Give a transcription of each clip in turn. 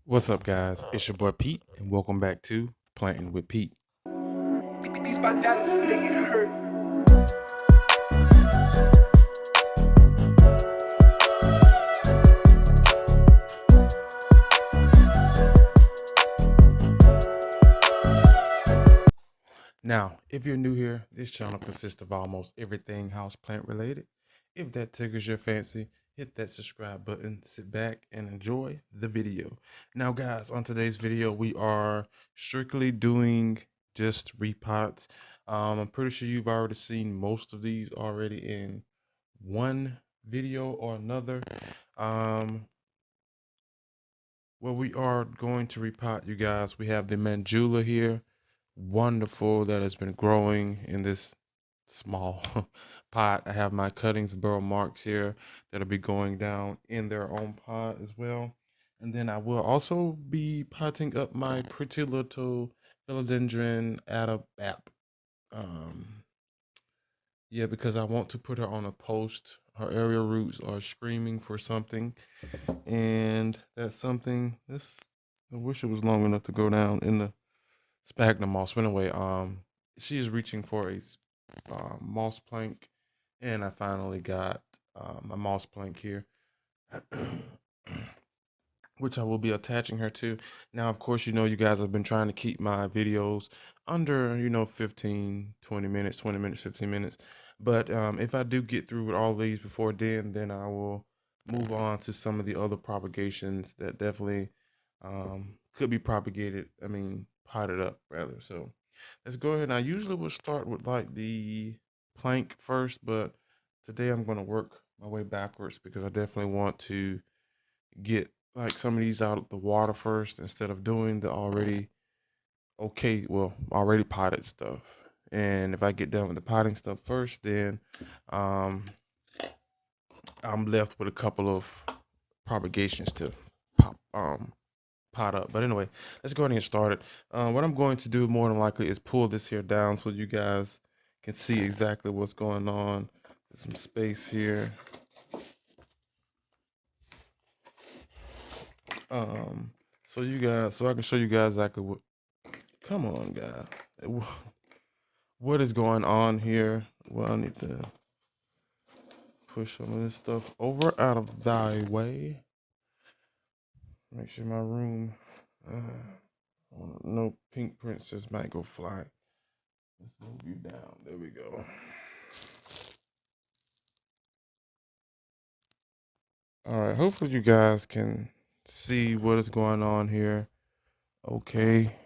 What's up, guys? It's your boy Pete, and welcome back to Planting with Pete. These my dollars make it hurt. Now, if you're new here, this channel consists of almost everything houseplant related. If that tickles your fancy, hit that subscribe button, sit back, and enjoy the video. Now, guys, on today's video, we are strictly doing just repots. I'm pretty sure you've already seen most of these already in one video or another. Well, we are going to repot, you guys. We have the Mandula here. Wonderful, that has been growing in this small pot. I have my cuttings burrow marks here that'll be going down in their own pot as well. And then I will also be potting up my pretty little philodendron Adabap. Um, yeah, because I want to put her on a post. Her aerial roots are screaming for something, and that's something. This I wish it was long enough to go down in the sphagnum moss. But anyway, she is reaching for a moss plank, and I finally got a moss plank here, which I will be attaching her to. Now, of course, you guys have been trying to keep my videos under 15, 20 minutes, 20 minutes, 15 minutes. But if I do get through with all these before then I will move on to some of the other propagations that definitely could be propagated. I mean, potted up rather. So let's go ahead. I usually would start with like the plank first, but today I'm going to work my way backwards because I definitely want to get like some of these out of the water first instead of doing the already potted stuff. And if I get done with the potting stuff first, then um, I'm left with a couple of propagations to pot up. But anyway, let's go ahead and get started. What I'm going to do more than likely is pull this here down so you guys can see exactly what's going on. There's some space here. So I can show you guys exactly what. Come on, guys. What is going on here? Well, I need to push some of this stuff over out of thy way. Make sure my room. No pink princess might go fly. Let's move you down. There we go. All right. Hopefully you guys can see what is going on here. Okay.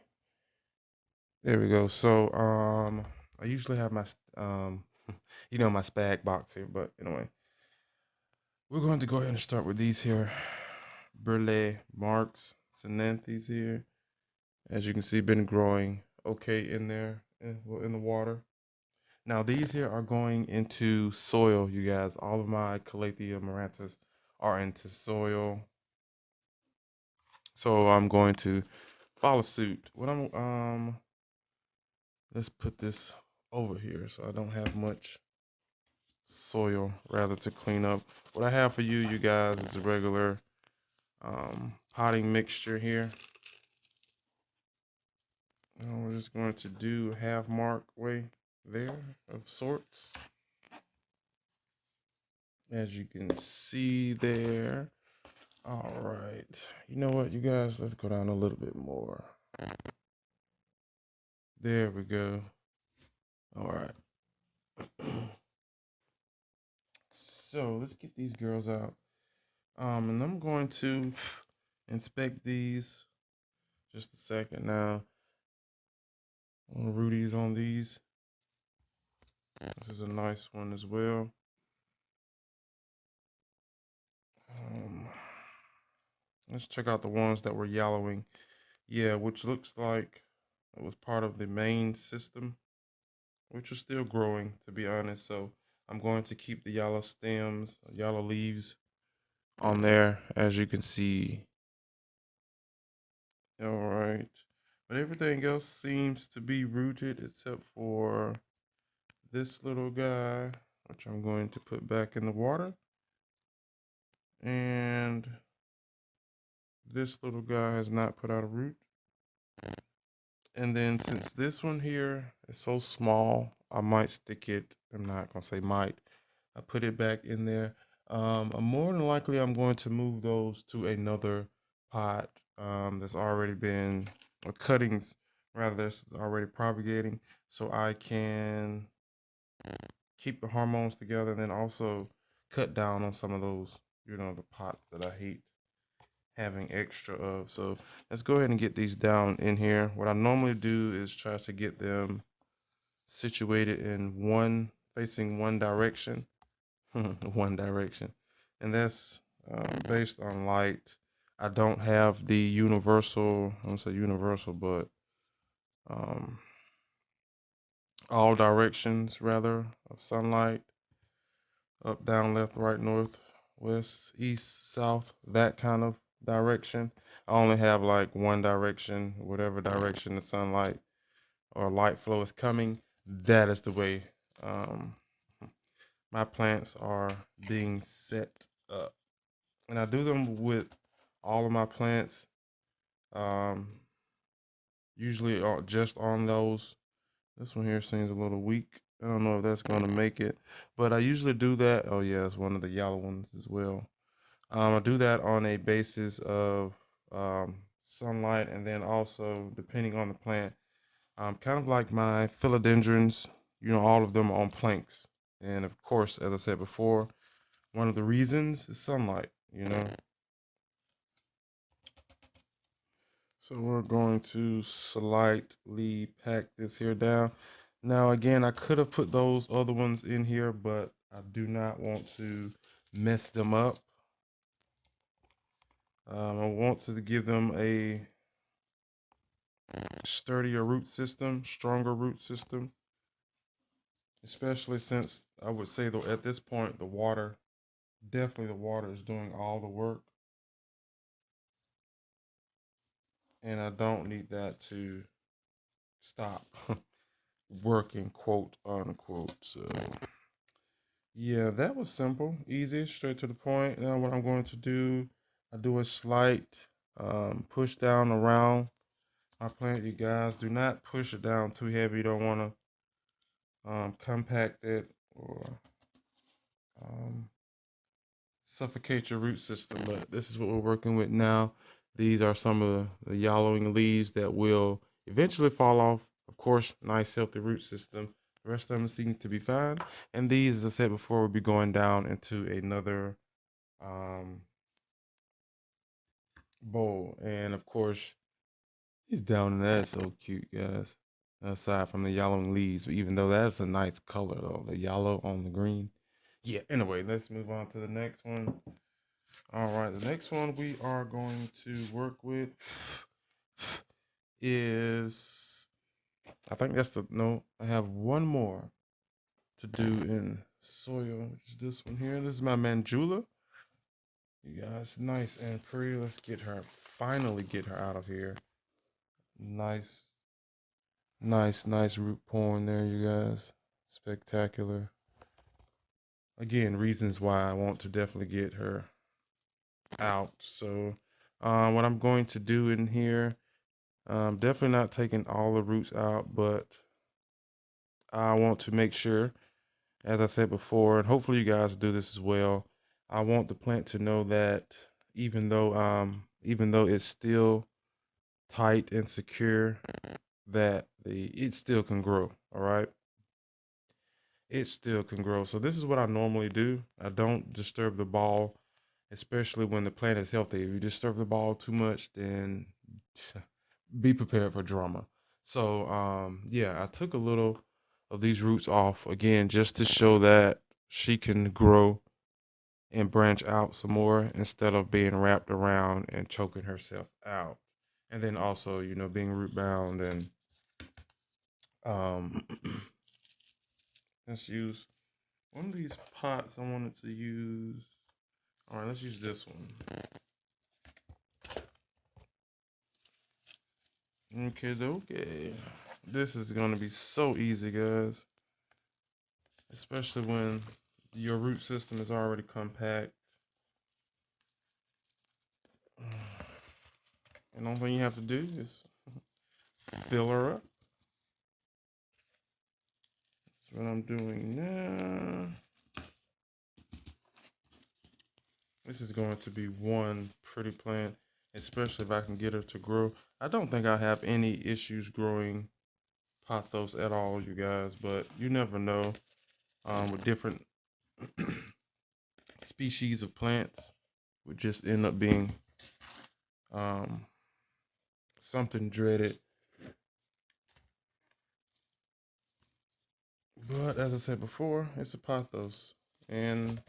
There we go. So I usually have my my spag box here, but anyway. We're going to go ahead and start with these here Burle Marks Sinanthes here. As you can see, been growing okay in there, in the water. Now these here are going into soil, you guys. All of my Calathea marantas are into soil. So I'm going to follow suit. Let's put this over here so I don't have much soil rather to clean up. What I have for you guys is a regular potting mixture here. And we're just going to do half mark way there of sorts. As you can see there. All right. You know what, you guys? Let's go down a little bit more. There we go. All right. So let's get these girls out. And I'm going to inspect these. Just a second now. I'm gonna Rudy's on these. This is a nice one as well. Let's check out the ones that were yellowing. Yeah, which looks like it was part of the main system, which is still growing, to be honest. So I'm going to keep the yellow stems, yellow leaves on there, as you can see. All right. But everything else seems to be rooted except for this little guy, which I'm going to put back in the water. And this little guy has not put out a root. And then since this one here is so small, I might stick it. I'm not gonna say might. I put it back in there. More than likely, I'm going to move those to another pot that's already been, or cuttings rather, that's already propagating, so I can keep the hormones together and then also cut down on some of those, the pots that I hate having extra of. So let's go ahead and get these down in here. What I normally do is try to get them situated in facing one direction. One direction, and that's based on light. I don't have the universal, I don't say universal, but um, all directions rather of sunlight: up, down, left, right, north, west, east, south, that kind of direction. I only have like one direction, whatever direction the sunlight or light flow is coming. That is the way um, my plants are being set up. And I do them with all of my plants. Um, Usually just on those. This one here seems a little weak. I don't know if that's going to make it, but I usually do that. Oh yeah, it's one of the yellow ones as well. I do that on a basis of sunlight, and then also depending on the plant, kind of like my philodendrons. All of them are on planks, and of course, as I said before, one of the reasons is sunlight. So we're going to slightly pack this here down. Now, again, I could have put those other ones in here, but I do not want to mess them up. I want to give them a sturdier root system, stronger root system, especially since I would say though at this point, definitely the water is doing all the work. And I don't need that to stop working, quote unquote. So yeah, that was simple, easy, straight to the point. Now what I'm going to do, I do a slight push down around my plant. You guys do not push it down too heavy. You don't want to compact it or um, suffocate your root system. But this is what we're working with now. These are some of the yellowing leaves that will eventually fall off. Of course, nice healthy root system. The rest of them seem to be fine. And these, as I said before, will be going down into another bowl. And of course, he's down in there. So cute, guys. Aside from the yellowing leaves, but even though that's a nice color, though, the yellow on the green. Yeah, anyway, let's move on to the next one. All right, the next one we are going to work with is, I think that's no, I have one more to do in soil, which is this one here. This is my Manjula. You guys, nice and pretty. Let's finally get her out of here. Nice, nice root pouring there, you guys. Spectacular. Again, reasons why I want to definitely get her out. So, what I'm going to do in here, definitely not taking all the roots out, but I want to make sure, as I said before, and hopefully you guys do this as well. I want the plant to know that even though it's still tight and secure, that it still can grow. All right, it still can grow. So this is what I normally do. I don't disturb the ball, especially when the plant is healthy. If you disturb the ball too much, then be prepared for drama. So yeah, I took a little of these roots off again just to show that she can grow and branch out some more instead of being wrapped around and choking herself out. And then also, being root bound and um let's use one of these pots I wanted to use. All right, let's use this one. Okay. This is gonna be so easy, guys. Especially when your root system is already compact. And the only thing you have to do is fill her up. That's what I'm doing now. This is going to be one pretty plant, especially if I can get her to grow. I don't think I have any issues growing pothos at all, you guys, but you never know. With different species of plants, would just end up being um, something dreaded. But as I said before, it's a pothos, and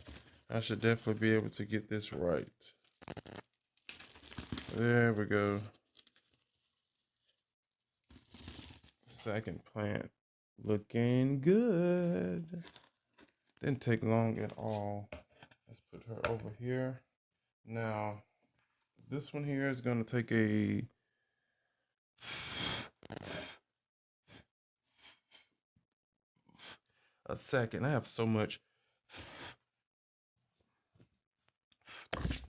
I should definitely be able to get this right. There we go. Second plant looking good. Didn't take long at all. Let's put her over here. Now, this one here is going to take a second. I have so much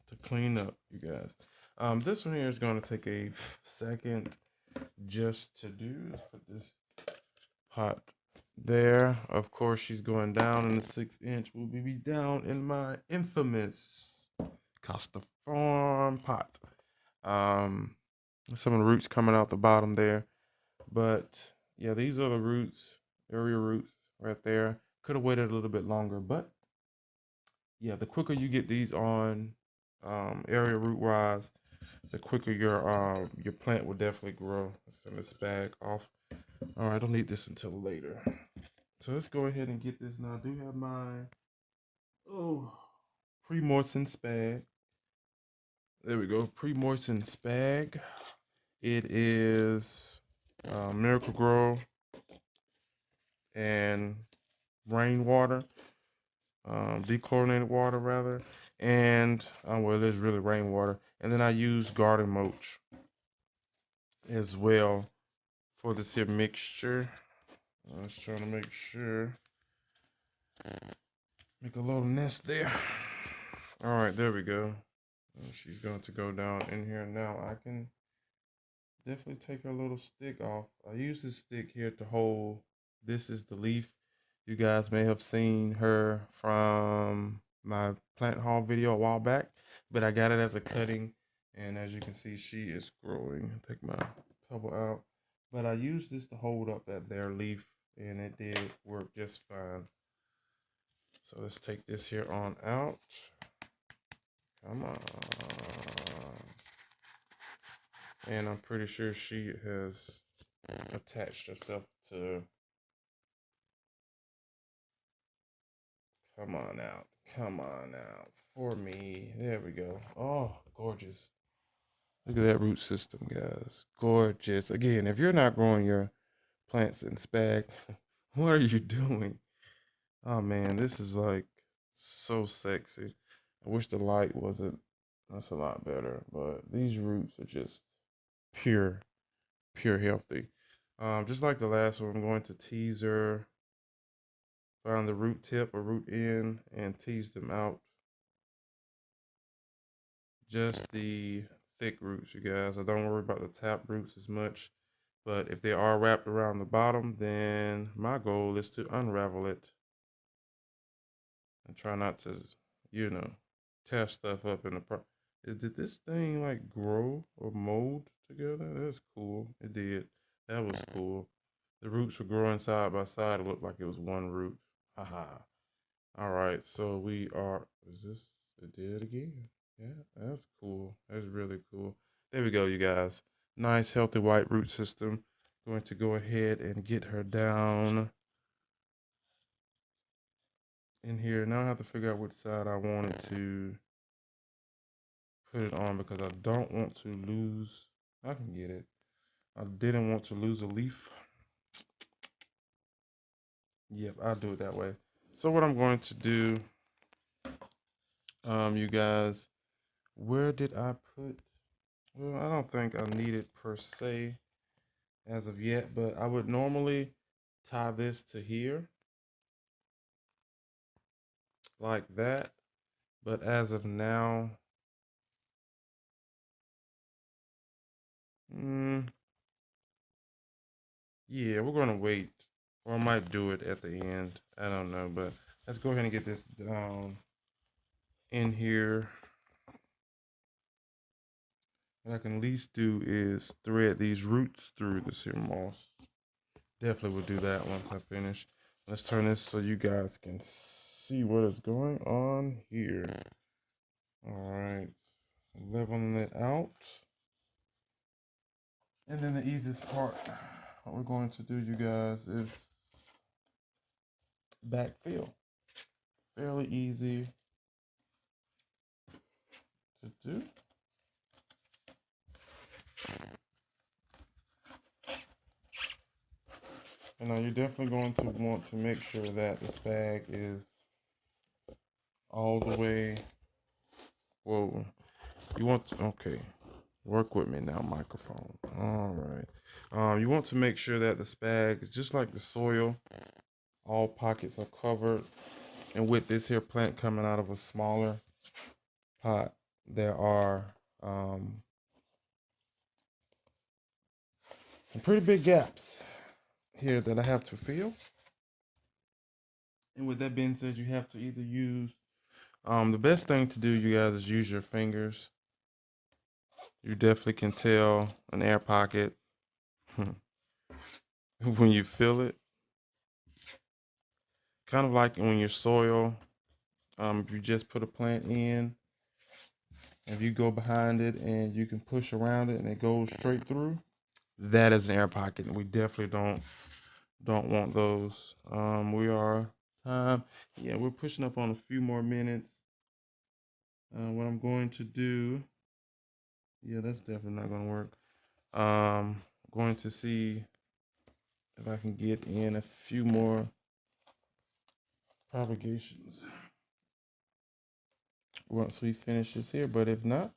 to clean up, you guys. This one here is going to take a second just to do. Let's put this pot there. Of course, she's going down in the 6-inch. We'll be down in my infamous Costa Farm pot. Some of the roots coming out the bottom there. But yeah, these are the roots, area roots right there. Could have waited a little bit longer, but yeah, the quicker you get these on area root wise, the quicker your plant will definitely grow. Let's turn this bag off. All right, I don't need this until later. So let's go ahead and get this now. I do have my pre-moistened spag. There we go, pre-moistened spag. It is Miracle Grow and rainwater, dechlorinated water rather, and well, it is really rainwater. And then I use garden mulch as well for this here mixture. I was trying to make sure, make a little nest there. All right, there we go. She's going to go down in here now. I can definitely take her little stick off. I use this stick here to hold. This is the leaf. You guys may have seen her from my plant haul video a while back, but I got it as a cutting, and as you can see, she is growing. I'll take my pebble out, but I used this to hold up that there leaf, and it did work just fine. So let's take this here on out. Come on. And I'm pretty sure she has attached herself to. Come on out. Come on out. For me. There we go. Oh, gorgeous. Look at that root system, guys. Gorgeous. Again, if you're not growing your plants in spag, what are you doing? Oh, man, this is like so sexy. I wish the light wasn't. That's a lot better. But these roots are just pure, pure healthy. Just like the last one, I'm going to tease her, find the root tip or root end, and tease them out. Just the thick roots, you guys. I don't worry about the tap roots as much. But if they are wrapped around the bottom, then my goal is to unravel it and try not to, tear stuff up in the Did this thing like grow or mold together? That's cool. It did. That was cool. The roots were growing side by side. It looked like it was one root. Haha. All right. So we are. Is this? It did it again. Yeah, that's cool. That's really cool. There we go, you guys. Nice, healthy white root system. Going to go ahead and get her down in here. Now I have to figure out which side I wanted to put it on because I don't want to lose. I can get it. I didn't want to lose a leaf. Yep, I'll do it that way. So what I'm going to do, you guys, where did I put? Well, I don't think I need it per se as of yet, but I would normally tie this to here like that. But as of now, Yeah, we're gonna wait, or I might do it at the end. I don't know, but let's go ahead and get this down in here. What I can at least do is thread these roots through this here moss. Definitely will do that once I finish. Let's turn this so you guys can see what is going on here. All right, leveling it out. And then the easiest part, what we're going to do, you guys, is backfill. Fairly easy to do. And now you're definitely going to want to make sure that this bag is all the way. Whoa. You want to, okay. Work with me now, microphone. All right. You want to make sure that this bag is just like the soil. All pockets are covered. And with this here plant coming out of a smaller pot, there are some pretty big gaps here that I have to fill. And with that being said, you have to either use the best thing to do, you guys, is use your fingers. You definitely can tell an air pocket when you feel it. Kind of like when your soil, if you just put a plant in, if you go behind it and you can push around it and it goes straight through, that is an air pocket. And we definitely don't want those. We are yeah, we're pushing up on a few more minutes. What I'm going to do, yeah, that's definitely not going to work. Going to see if I can get in a few more propagations once we finish this here. But if not,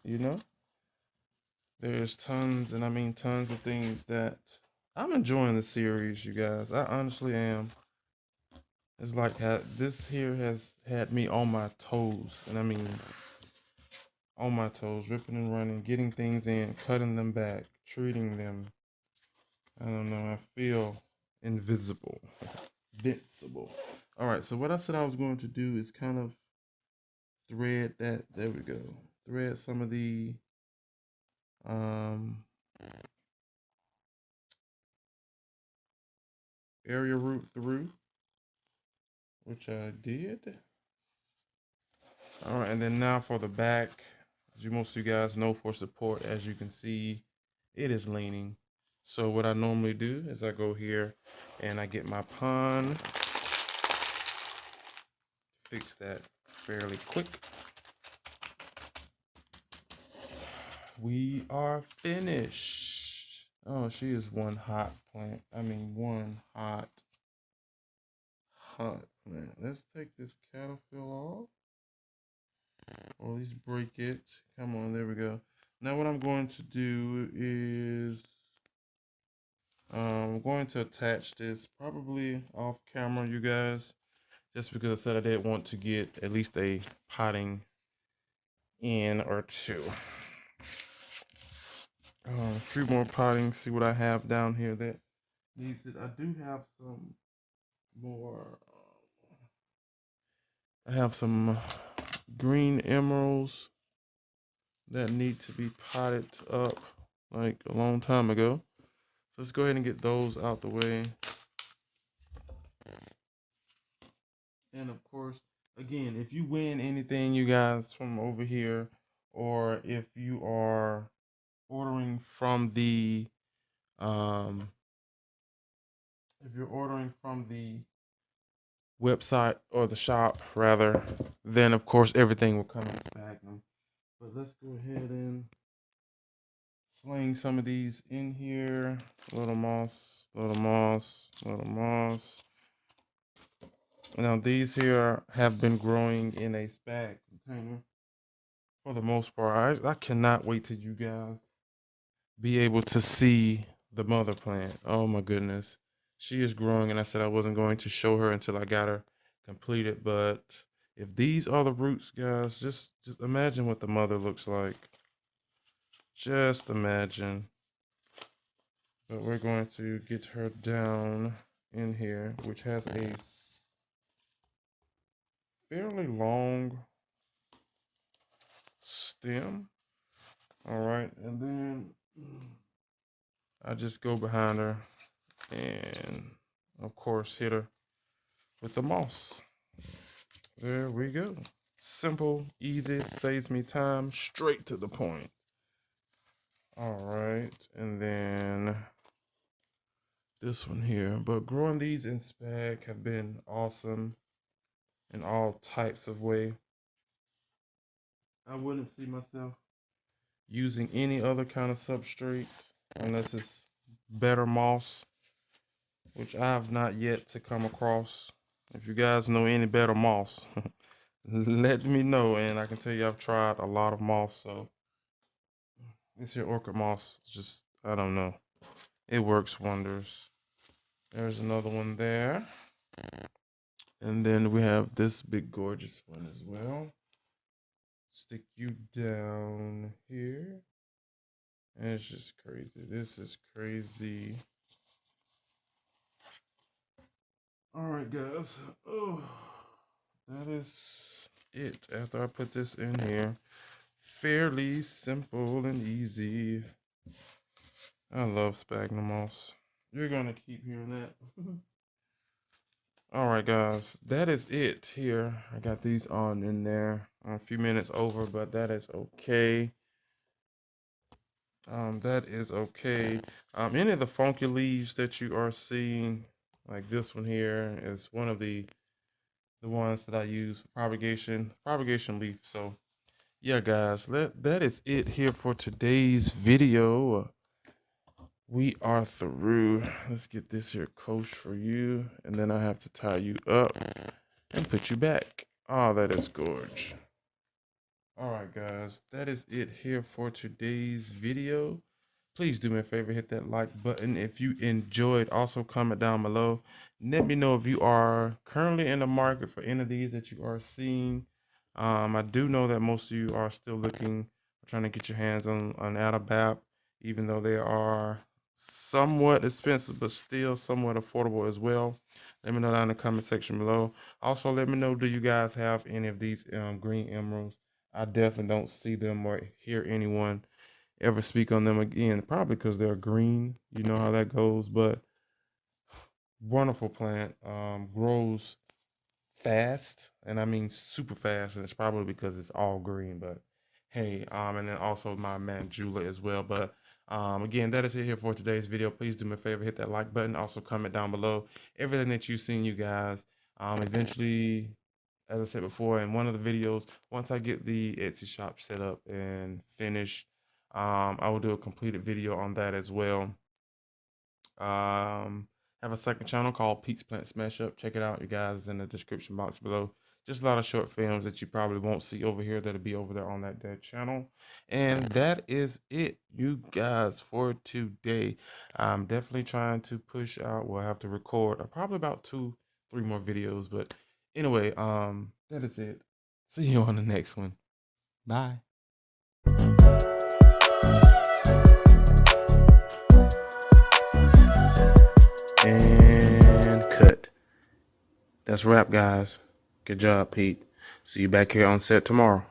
there's tons, and I mean tons of things that I'm enjoying the series, you guys. I honestly am. It's like this here has had me on my toes, and I mean on my toes, ripping and running, getting things in, cutting them back, treating them. I don't know. I feel invisible, invincible. All right. So what I said I was going to do is kind of thread that. There we go. Thread some of the um area root through, which I did. All right, and then now for the back, as most of you guys know, for support, as you can see, it is leaning. So what I normally do is I go here and I get my pon, fix that fairly quick. We are finished. Oh, she is one hot plant. I mean, one hot plant. Let's take this caterpillar off. Or at least break it. Come on, there we go. Now what I'm going to do is I'm going to attach this probably off camera, you guys, just because I said I did want to get at least a potting in or two. A few more pottings, see what I have down here that needs it. I do have some more. I have some green emeralds that need to be potted up like a long time ago. So let's go ahead and get those out the way. And of course, again, if you win anything, you guys, from over here, or if you are ordering from the, if you're ordering from the website or the shop rather, then of course everything will come in Sphagnum. But let's go ahead and sling some of these in here. Little moss, little moss, little moss. Now these here have been growing in a spag container for the most part. I cannot wait till you guys be able to see the mother plant. Oh my goodness. She is growing, and I said I wasn't going to show her until I got her completed. But if these are the roots, guys, just imagine what the mother looks like. Just imagine. But we're going to get her down in here, which has a fairly long stem. All right, and then I just go behind her and, of course, hit her with the moss. There we go. Simple, easy, saves me time, straight to the point. All right, and then this one here. But growing these in spag have been awesome in all types of way. I wouldn't see myself using any other kind of substrate unless it's better moss, which I have not yet to come across. If you guys know any better moss, let me know, and I can tell you I've tried a lot of moss. So this here orchid moss, just, I don't know, it works wonders. There's another one there, and then we have this big gorgeous one as well. Stick you down here, and it's just crazy. This is crazy. All right, guys. Oh, that is it. After I put this in here, fairly simple and easy. I love sphagnum moss. You're gonna keep hearing that. All right, guys, that is it here. I got these on in there. A few minutes over, but that is okay. That is okay. Any of the funky leaves that you are seeing, like this one here, is one of the ones that I use for propagation leaf. So yeah, guys, that is it here for today's video. We are through. Let's get this here coach for you, and then I have to tie you up and put you back. Oh, that is gorge. All right, guys, that is it here for today's video. Please do me a favor, hit that like button if you enjoyed. Also, comment down below. Let me know if you are currently in the market for any of these that you are seeing. I do know that most of you are still looking, trying to get your hands on Adabap, even though they are somewhat expensive, but still somewhat affordable as well. Let me know down in the comment section below. Also, let me know, do you guys have any of these green emeralds? I definitely don't see them or hear anyone ever speak on them again. Probably because they're green. You know how that goes. But wonderful plant. Grows fast, and I mean super fast. And it's probably because it's all green. But hey, and then also my Manjula as well. But again, that is it here for today's video. Please do me a favor, hit that like button. Also comment down below everything that you've seen, you guys. Eventually, as I said before in one of the videos, once I get the Etsy shop set up and finished, I will do a completed video on that as well. Have a second channel called Pete's Plant Smash Up. Check it out, you guys, in the description box below. Just a lot of short films that you probably won't see over here that'll be over there on that channel. And that is it, you guys, for today. I'm definitely trying to push out. We'll have to record probably about 2-3 more videos. But anyway, that is it. See you on the next one. Bye. And cut. That's a wrap, guys. Good job, Pete. See you back here on set tomorrow.